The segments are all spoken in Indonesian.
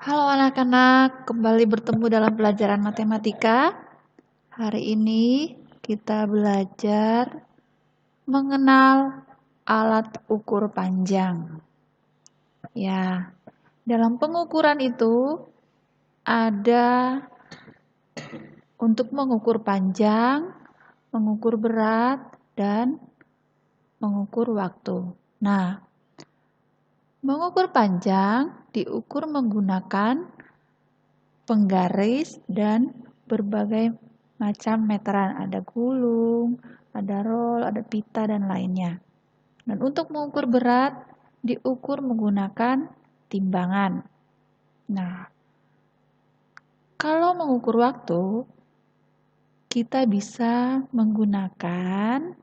Halo anak-anak, kembali bertemu dalam pelajaran matematika. Hari ini kita belajar mengenal alat ukur panjang. Ya, dalam pengukuran itu ada untuk mengukur panjang, mengukur berat, dan mengukur waktu. Nah, mengukur panjang diukur menggunakan penggaris dan berbagai macam meteran. Ada gulung, ada roll, ada pita, dan lainnya. Dan untuk mengukur berat, diukur menggunakan timbangan. Nah, kalau mengukur waktu, kita bisa menggunakan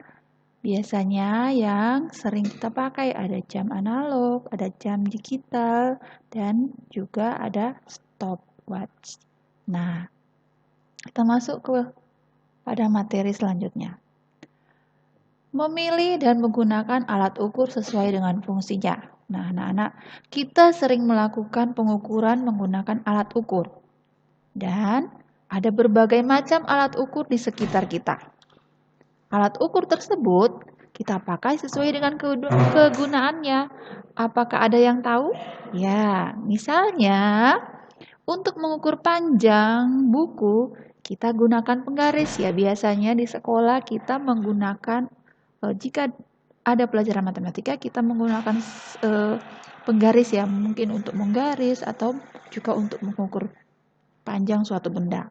biasanya yang sering kita pakai ada jam analog, ada jam digital, dan juga ada stopwatch. Nah, kita masuk pada materi selanjutnya. Memilih dan menggunakan alat ukur sesuai dengan fungsinya. Nah, anak-anak, kita sering melakukan pengukuran menggunakan alat ukur. Dan ada berbagai macam alat ukur di sekitar kita. Alat ukur tersebut kita pakai sesuai dengan kegunaannya. Apakah ada yang tahu? Ya, misalnya untuk mengukur panjang buku, kita gunakan penggaris ya. Biasanya di sekolah kita menggunakan, jika ada pelajaran matematika, kita menggunakan penggaris ya. Mungkin untuk menggaris atau juga untuk mengukur panjang suatu benda.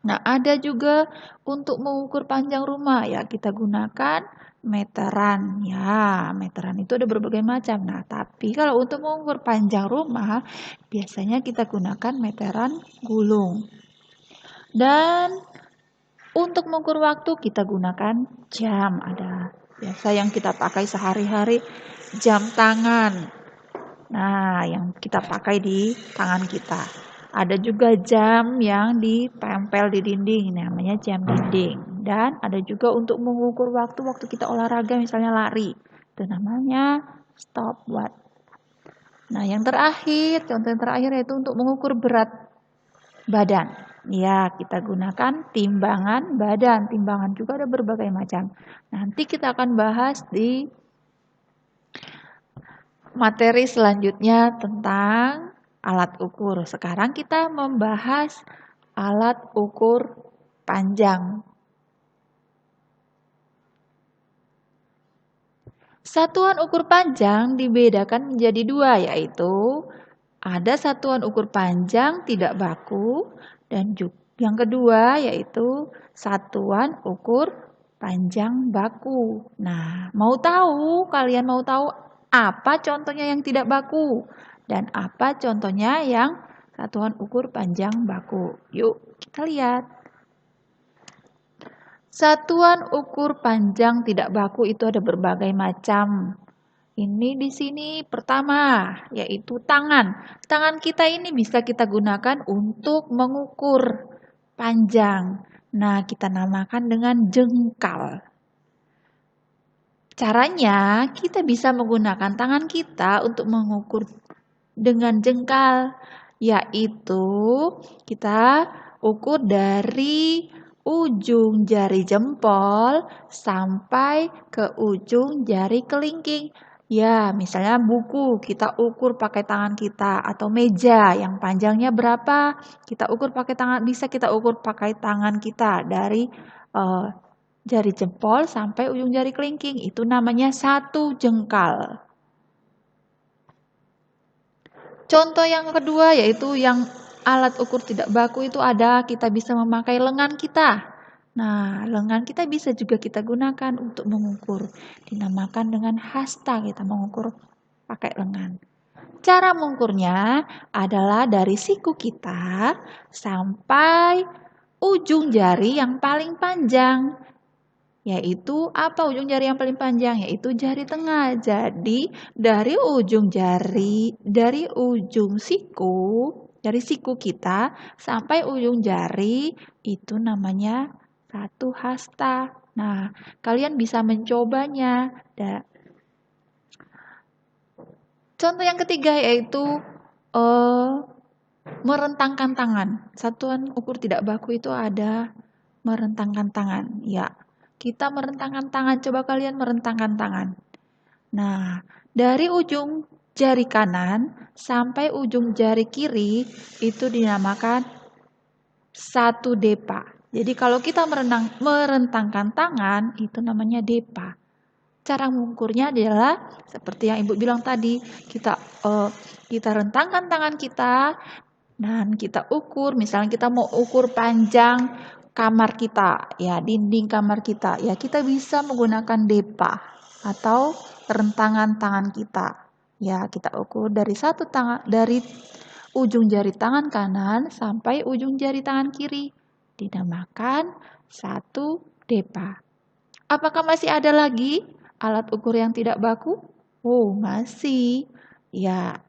Nah, ada juga untuk mengukur panjang rumah ya, kita gunakan meteran. Ya, meteran itu ada berbagai macam. Nah, tapi kalau untuk mengukur panjang rumah, biasanya kita gunakan meteran gulung. Dan untuk mengukur waktu kita gunakan jam. Ada biasa yang kita pakai sehari-hari, jam tangan. Nah, yang kita pakai di tangan kita. Ada juga jam yang ditempel di dinding, namanya jam dinding. Dan ada juga untuk mengukur waktu kita olahraga, misalnya lari. Itu namanya stopwatch. Nah, yang terakhir, contoh yang terakhir yaitu untuk mengukur berat badan. Ya, kita gunakan timbangan badan. Timbangan juga ada berbagai macam. Nanti kita akan bahas di materi selanjutnya tentang alat ukur. Sekarang kita membahas alat ukur panjang. Satuan ukur panjang dibedakan menjadi dua, yaitu ada satuan ukur panjang tidak baku dan yang kedua yaitu satuan ukur panjang baku. Nah, kalian mau tahu apa contohnya yang tidak baku dan apa contohnya yang satuan ukur panjang baku? Yuk, kita lihat. Satuan ukur panjang tidak baku itu ada berbagai macam. Ini di sini pertama, yaitu tangan. Tangan kita ini bisa kita gunakan untuk mengukur panjang. Nah, kita namakan dengan jengkal. Caranya, kita bisa menggunakan tangan kita untuk mengukur dengan jengkal, yaitu kita ukur dari ujung jari jempol sampai ke ujung jari kelingking. Ya, misalnya buku kita ukur pakai tangan kita atau meja yang panjangnya berapa, kita ukur pakai tangan, bisa kita ukur pakai tangan kita dari jari jempol sampai ujung jari kelingking. Itu namanya satu jengkal. Contoh yang kedua yaitu yang alat ukur tidak baku itu ada kita bisa memakai lengan kita. Nah, lengan kita bisa juga kita gunakan untuk mengukur. Dinamakan dengan hasta, kita mengukur pakai lengan. Cara mengukurnya adalah dari siku kita sampai ujung jari yang paling panjang. Yaitu apa ujung jari yang paling panjang? Yaitu jari tengah. Jadi dari ujung dari siku kita sampai ujung jari itu namanya satu hasta. Nah, kalian bisa mencobanya. Contoh yang ketiga yaitu Merentangkan tangan. Satuan ukur tidak baku itu ada merentangkan tangan. Ya, kita merentangkan tangan. Coba kalian merentangkan tangan. Nah, dari ujung jari kanan sampai ujung jari kiri itu dinamakan satu depa. Jadi kalau kita merentangkan tangan itu namanya depa. Cara mengukurnya adalah seperti yang Ibu bilang tadi, kita rentangkan tangan kita dan kita ukur. Misalnya kita mau ukur panjang kamar kita, ya dinding kamar kita, ya kita bisa menggunakan depa atau rentangan tangan kita. Ya kita ukur dari dari ujung jari tangan kanan sampai ujung jari tangan kiri. Dinamakan satu depa. Apakah masih ada lagi alat ukur yang tidak baku? Oh, masih. Ya,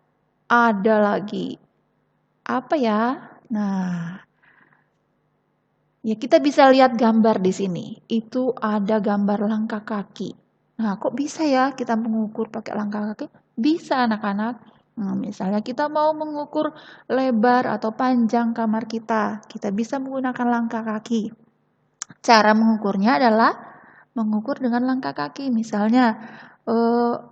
ada lagi. Apa ya? Nah, ya kita bisa lihat gambar di sini. Itu ada gambar langkah kaki. Nah, kok bisa ya kita mengukur pakai langkah kaki? Bisa anak-anak. Nah, misalnya kita mau mengukur lebar atau panjang kamar kita bisa menggunakan langkah kaki. Cara mengukurnya adalah mengukur dengan langkah kaki. Misalnya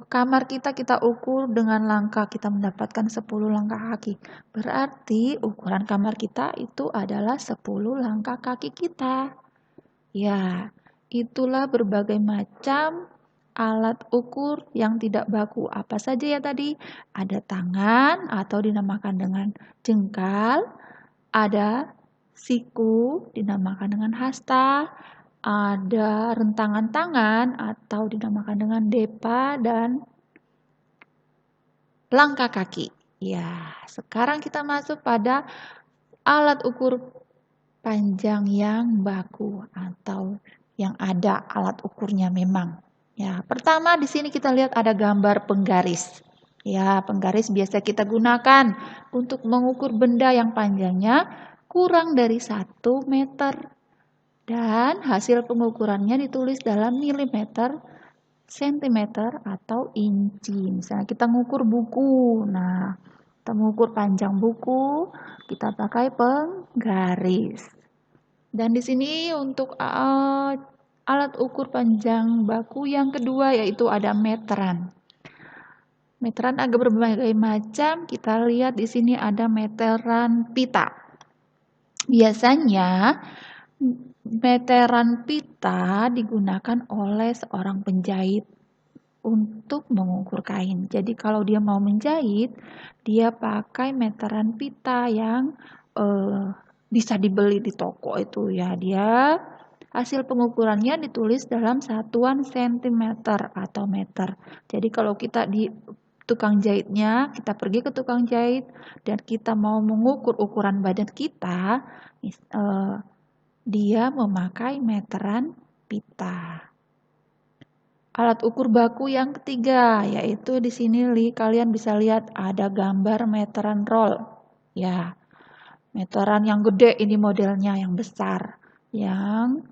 kamar kita ukur dengan langkah, kita mendapatkan 10 langkah kaki. Berarti ukuran kamar kita itu adalah 10 langkah kaki kita. Ya, itulah berbagai macam alat ukur yang tidak baku. Apa saja ya tadi? Ada tangan atau dinamakan dengan jengkal, ada siku dinamakan dengan hasta, ada rentangan tangan atau dinamakan dengan depa, dan langkah kaki. Ya, sekarang kita masuk pada alat ukur panjang yang baku atau yang ada alat ukurnya memang. Ya, pertama di sini kita lihat ada gambar penggaris. Ya, penggaris biasa kita gunakan untuk mengukur benda yang panjangnya kurang dari 1 meter. Dan hasil pengukurannya ditulis dalam milimeter, sentimeter, atau inci. Misalnya kita ngukur buku. Nah, kita mengukur panjang buku, kita pakai penggaris. Dan di sini untuk alat ukur panjang baku yang kedua yaitu ada meteran. Meteran ada berbagai macam. Kita lihat di sini ada meteran pita. Biasanya meteran pita digunakan oleh seorang penjahit untuk mengukur kain. Jadi kalau dia mau menjahit, dia pakai meteran pita yang bisa dibeli di toko itu ya. Dia hasil pengukurannya ditulis dalam satuan sentimeter atau meter. Jadi kalau kita di tukang jahitnya, kita pergi ke tukang jahit dan kita mau mengukur ukuran badan kita, dia memakai meteran pita. Alat ukur baku yang ketiga yaitu di sini kalian bisa lihat ada gambar meteran roll. Ya, meteran yang gede ini modelnya yang besar, yang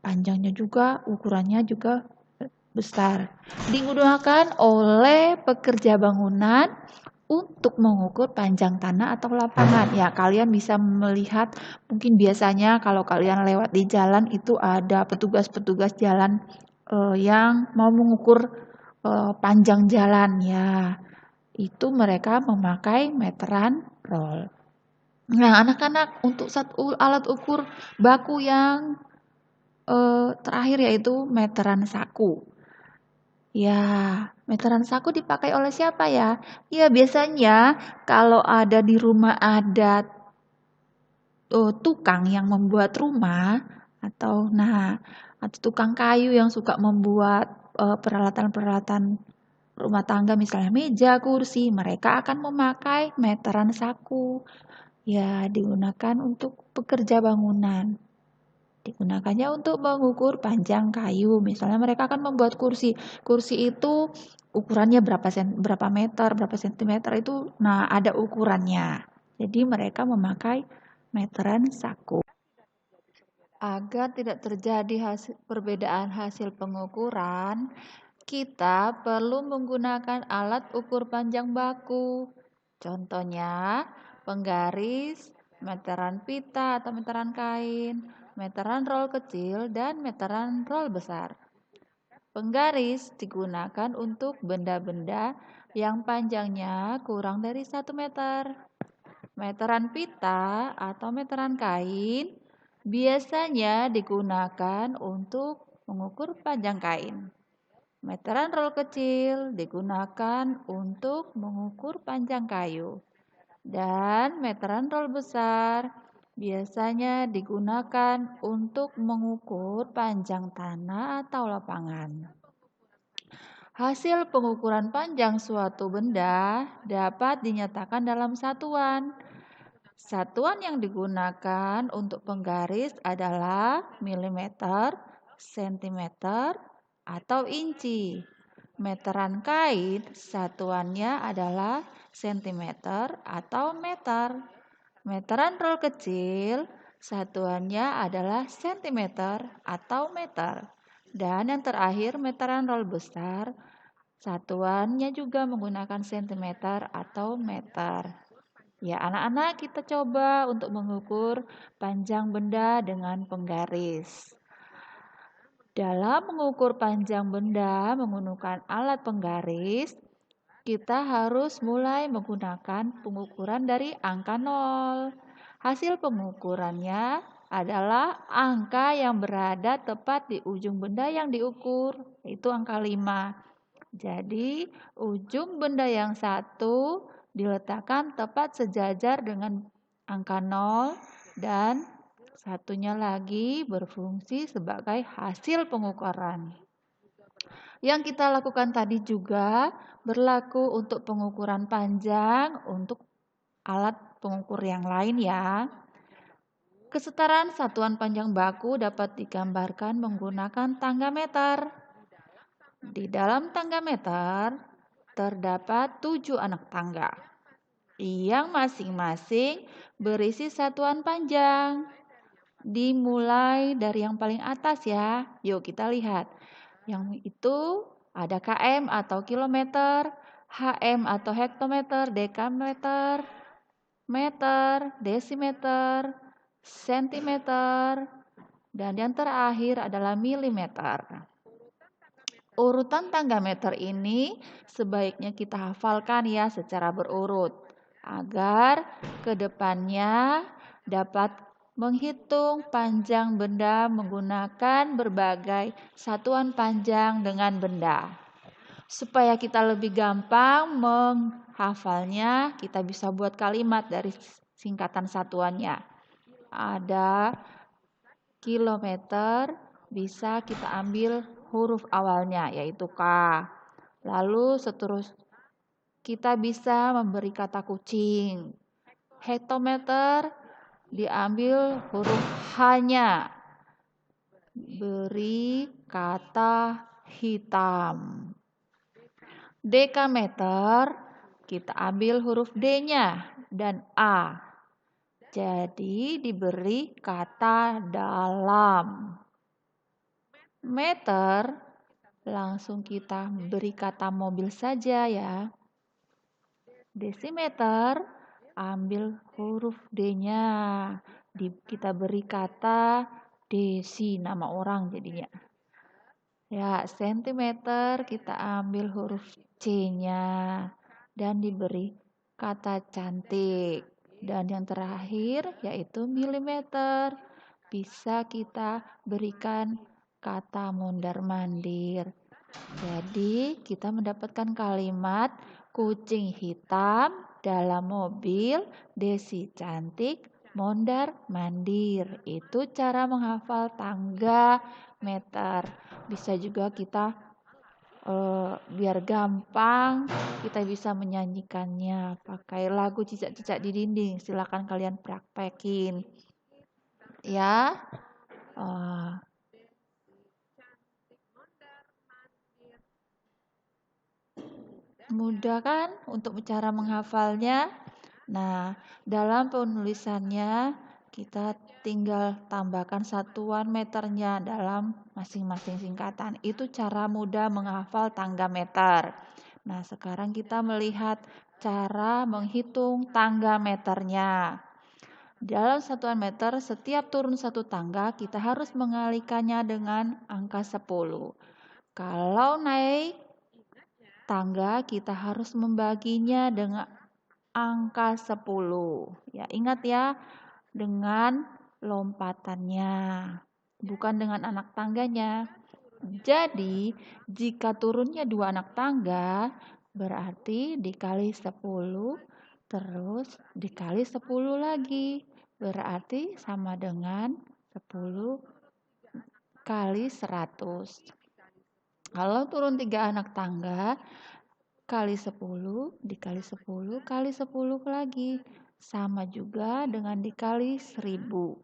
panjangnya juga ukurannya juga besar. Digunakan oleh pekerja bangunan untuk mengukur panjang tanah atau lapangan. Ya, kalian bisa melihat mungkin biasanya kalau kalian lewat di jalan itu ada petugas-petugas jalan yang mau mengukur panjang jalan ya. Itu mereka memakai meteran roll. Nah, anak-anak untuk satu alat ukur baku yang terakhir yaitu meteran saku. Ya, meteran saku dipakai oleh siapa ya? Ya, biasanya kalau ada di rumah ada tukang yang membuat rumah atau tukang kayu yang suka membuat peralatan-peralatan rumah tangga misalnya meja, kursi, mereka akan memakai meteran saku. Ya, digunakan untuk pekerja bangunan. Digunakannya untuk mengukur panjang kayu. Misalnya mereka akan membuat kursi. Kursi itu ukurannya berapa meter, berapa sentimeter itu ada ukurannya. Jadi mereka memakai meteran saku. Agar tidak terjadi perbedaan hasil pengukuran, kita perlu menggunakan alat ukur panjang baku. Contohnya, penggaris, meteran pita atau meteran kain, meteran roll kecil, dan meteran roll besar. Penggaris digunakan untuk benda-benda yang panjangnya kurang dari 1 meter. Meteran pita atau meteran kain biasanya digunakan untuk mengukur panjang kain. Meteran roll kecil digunakan untuk mengukur panjang kayu. Dan meteran roll besar biasanya digunakan untuk mengukur panjang tanah atau lapangan. Hasil pengukuran panjang suatu benda dapat dinyatakan dalam satuan. Satuan yang digunakan untuk penggaris adalah milimeter, sentimeter, atau inci. Meteran kain satuannya adalah sentimeter atau meter. Meteran roll kecil satuannya adalah sentimeter atau meter. Dan yang terakhir meteran roll besar satuannya juga menggunakan sentimeter atau meter. Ya, anak-anak kita coba untuk mengukur panjang benda dengan penggaris. Dalam mengukur panjang benda menggunakan alat penggaris, kita harus mulai menggunakan pengukuran dari angka 0. Hasil pengukurannya adalah angka yang berada tepat di ujung benda yang diukur, yaitu angka 5. Jadi, ujung benda yang satu diletakkan tepat sejajar dengan angka 0 dan satunya lagi berfungsi sebagai hasil pengukuran. Yang kita lakukan tadi juga berlaku untuk pengukuran panjang untuk alat pengukur yang lain ya. Kesetaraan satuan panjang baku dapat digambarkan menggunakan tangga meter. Di dalam tangga meter terdapat 7 anak tangga yang masing-masing berisi satuan panjang. Dimulai dari yang paling atas ya. Yuk kita lihat. Yang itu ada km atau kilometer, hm atau hektometer, dekameter, meter, desimeter, sentimeter, dan yang terakhir adalah milimeter. Urutan tangga meter ini sebaiknya kita hafalkan ya secara berurut agar kedepannya dapat menghitung panjang benda menggunakan berbagai satuan panjang dengan benda. Supaya kita lebih gampang menghafalnya, kita bisa buat kalimat dari singkatan satuannya. Ada kilometer, bisa kita ambil huruf awalnya yaitu K. Lalu kita bisa memberi kata kucing. Hektometer diambil huruf H-nya. Beri kata hitam. Dekameter kita ambil huruf D-nya dan A. Jadi diberi kata dalam. Meter langsung kita beri kata mobil saja ya. Desimeter ambil huruf D-nya. Kita beri kata desi, nama orang jadinya. Ya, sentimeter kita ambil huruf C-nya dan diberi kata cantik. Dan yang terakhir yaitu milimeter. Bisa kita berikan kata mondar-mandir. Jadi kita mendapatkan kalimat kucing hitam dalam mobil, desi cantik, mondar-mandir. Itu cara menghafal tangga meter. Bisa juga kita biar gampang kita bisa menyanyikannya pakai lagu cicak-cicak di dinding. Silakan kalian praktekin ya. Mudah kan untuk cara menghafalnya? Nah, dalam penulisannya kita tinggal tambahkan satuan meternya dalam masing-masing singkatan. Itu cara mudah menghafal tangga meter. Nah, sekarang kita melihat cara menghitung tangga meternya. Dalam satuan meter, setiap turun satu tangga, kita harus mengalikannya dengan angka 10. Kalau naik tangga, kita harus membaginya dengan angka 10. Ya, ingat ya, dengan lompatannya, bukan dengan anak tangganya. Jadi, jika turunnya 2 anak tangga, berarti dikali 10, terus dikali 10 lagi. Berarti sama dengan 10 kali 100. Kalau turun 3 anak tangga, kali 10, dikali 10, kali 10 lagi. Sama juga dengan dikali 1000.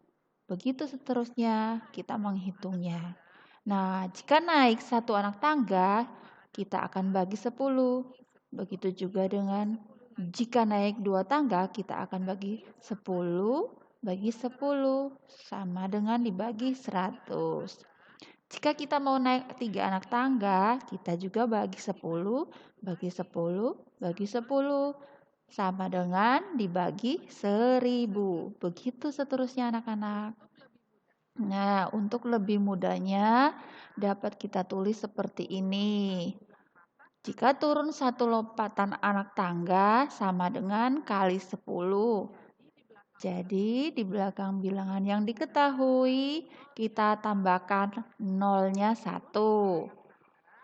Begitu seterusnya kita menghitungnya. Nah, jika naik 1 anak tangga, kita akan bagi 10. Begitu juga dengan jika naik 2 tangga, kita akan bagi 10 bagi 10. Sama dengan dibagi 100. Jika kita mau naik 3 anak tangga, kita juga bagi 10 bagi 10 bagi 10. Sama dengan dibagi 1000. Begitu seterusnya anak-anak. Nah, untuk lebih mudahnya dapat kita tulis seperti ini. Jika turun 1 lompatan anak tangga sama dengan kali 10. Jadi di belakang bilangan yang diketahui kita tambahkan nolnya 1.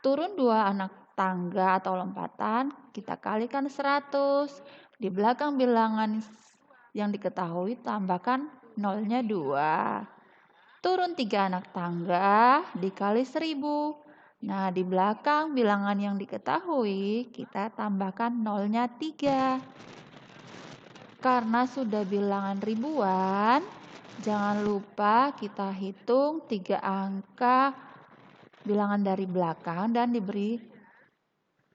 Turun 2 anak tangga atau lompatan kita kalikan 100. Di belakang bilangan yang diketahui tambahkan nolnya 2. Turun 3 anak tangga dikali 1000. Nah, di belakang bilangan yang diketahui, kita tambahkan nolnya 3. Karena sudah bilangan ribuan, jangan lupa kita hitung 3 angka bilangan dari belakang dan diberi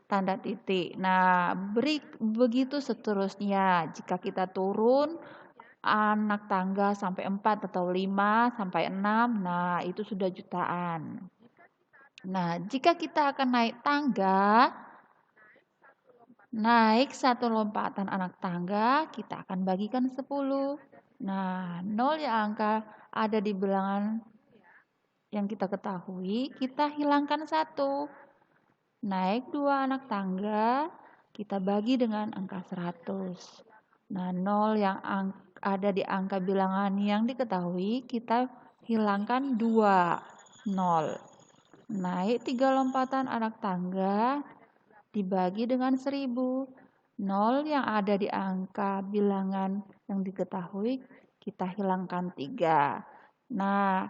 tanda titik. Nah, begitu seterusnya. Jika kita turun anak tangga sampai 4 atau 5 sampai 6, nah itu sudah jutaan. Nah, jika kita akan naik tangga, naik 1 lompatan anak tangga, kita akan bagikan 10. Nah, 0 yang angka ada di bilangan yang kita ketahui, kita hilangkan 1. Naik 2 anak tangga, kita bagi dengan angka 100. Nah, 0 yang ada di angka bilangan yang diketahui, kita hilangkan 2, 0. Naik 3 lompatan anak tangga, dibagi dengan 1000. 0 yang ada di angka bilangan yang diketahui, kita hilangkan 3. Nah,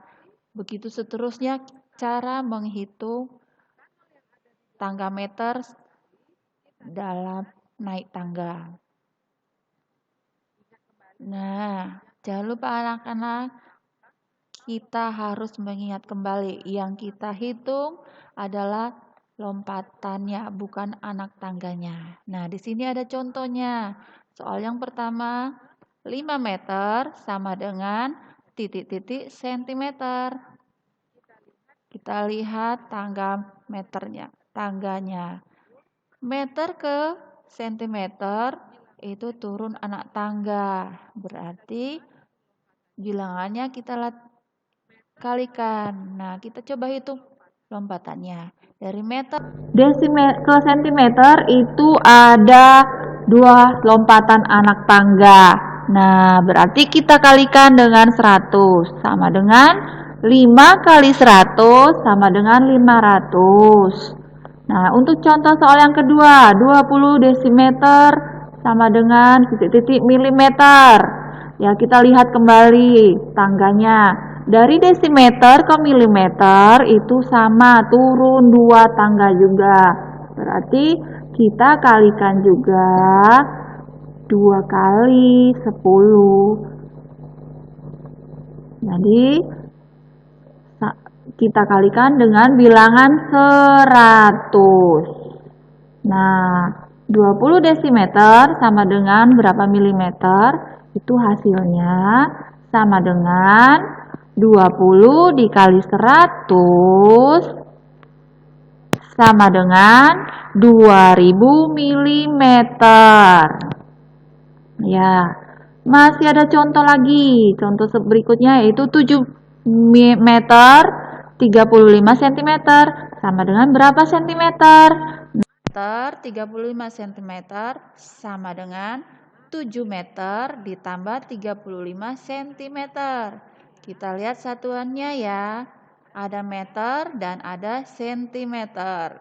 begitu seterusnya cara menghitung tangga meter dalam naik tangga. Nah, jangan lupa anak-anak, kita harus mengingat kembali yang kita hitung adalah lompatannya, bukan anak tangganya. Nah, di sini ada contohnya. Soal yang pertama, 5 meter sama dengan titik-titik sentimeter. Kita lihat tangga meternya, tangganya. Meter ke sentimeter itu turun anak tangga. Berarti bilangannya kita kalikan. Nah, kita coba hitung lompatannya. Dari meter ke sentimeter itu ada 2 lompatan anak tangga. Nah, berarti kita kalikan dengan 100. Sama dengan 5 kali 100 sama dengan 500. Nah, untuk contoh soal yang kedua, 20 desimeter sama dengan titik-titik milimeter. Ya, kita lihat kembali tangganya. Dari desimeter ke milimeter itu sama, turun 2 tangga juga. Berarti kita kalikan juga 2 kali 10. Jadi kita kalikan dengan bilangan 100. Nah, 20 desimeter sama dengan berapa milimeter? Itu hasilnya sama dengan 20 dikali 100 sama dengan 2000 mm. Ya, masih ada contoh lagi. Contoh berikutnya yaitu 7 meter 35 cm sama dengan berapa centimeter? Meter 35 cm sama dengan 7 meter ditambah 35 cm. Kita lihat satuannya ya. Ada meter dan ada sentimeter.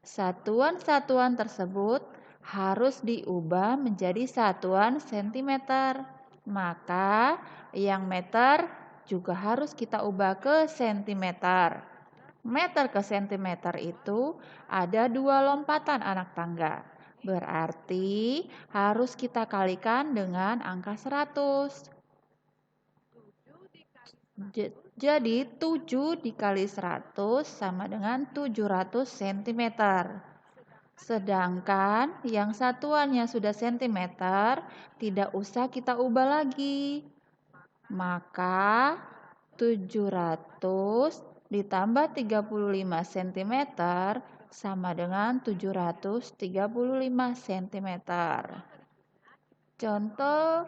Satuan-satuan tersebut harus diubah menjadi satuan sentimeter. Maka yang meter juga harus kita ubah ke sentimeter. Meter ke sentimeter itu ada 2 lompatan anak tangga. Berarti harus kita kalikan dengan angka 100. Jadi 7 dikali 100 sama dengan 700 cm. Sedangkan yang satuannya sudah sentimeter, tidak usah kita ubah lagi. Maka 700 ditambah 35 cm sama dengan 735 cm. Contoh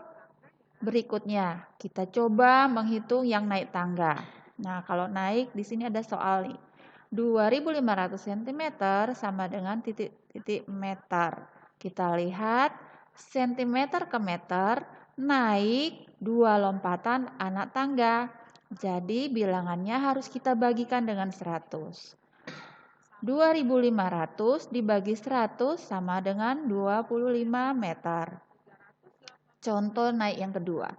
berikutnya, kita coba menghitung yang naik tangga. Nah, kalau naik di sini ada soal nih. 2500 cm sama dengan titik-titik meter. Kita lihat sentimeter ke meter naik 2 lompatan anak tangga. Jadi bilangannya harus kita bagikan dengan 100. 2500 dibagi 100 sama dengan 25 meter. Contoh naik yang kedua.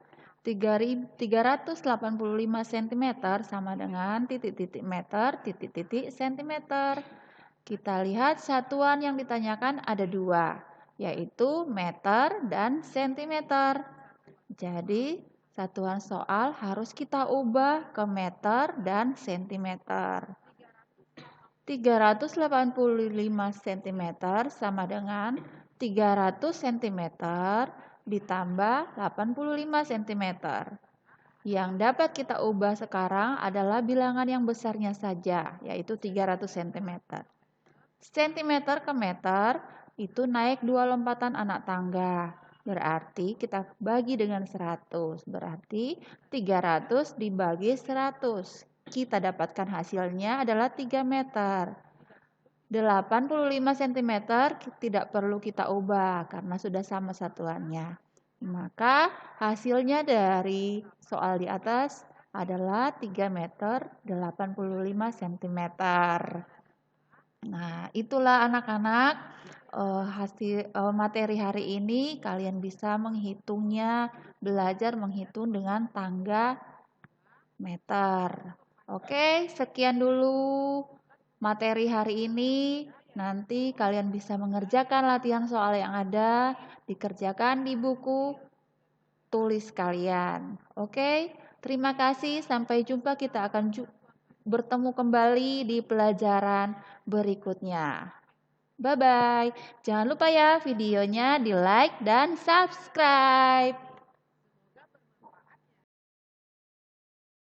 385 cm sama dengan titik-titik meter, titik-titik centimeter. Kita lihat satuan yang ditanyakan ada 2, yaitu meter dan sentimeter. Jadi satuan soal harus kita ubah ke meter dan sentimeter. 385 cm sama dengan 300 cm ditambah 85 cm. Yang dapat kita ubah sekarang adalah bilangan yang besarnya saja, yaitu 300 cm. Sentimeter ke meter itu naik 2 lompatan anak tangga. Berarti kita bagi dengan 100. Berarti 300 dibagi 100. Kita dapatkan hasilnya adalah 3 meter. 85 cm tidak perlu kita ubah karena sudah sama satuannya. Maka hasilnya dari soal di atas adalah 3 meter 85 cm. Nah, itulah anak-anak hasil materi hari ini. Kalian bisa menghitungnya, belajar menghitung dengan tangga meter. Oke, sekian dulu materi hari ini. Nanti kalian bisa mengerjakan latihan soal yang ada, dikerjakan di buku tulis kalian. Oke, terima kasih. Sampai jumpa. Kita akan bertemu kembali di pelajaran berikutnya. Bye-bye. Jangan lupa ya videonya di like dan subscribe.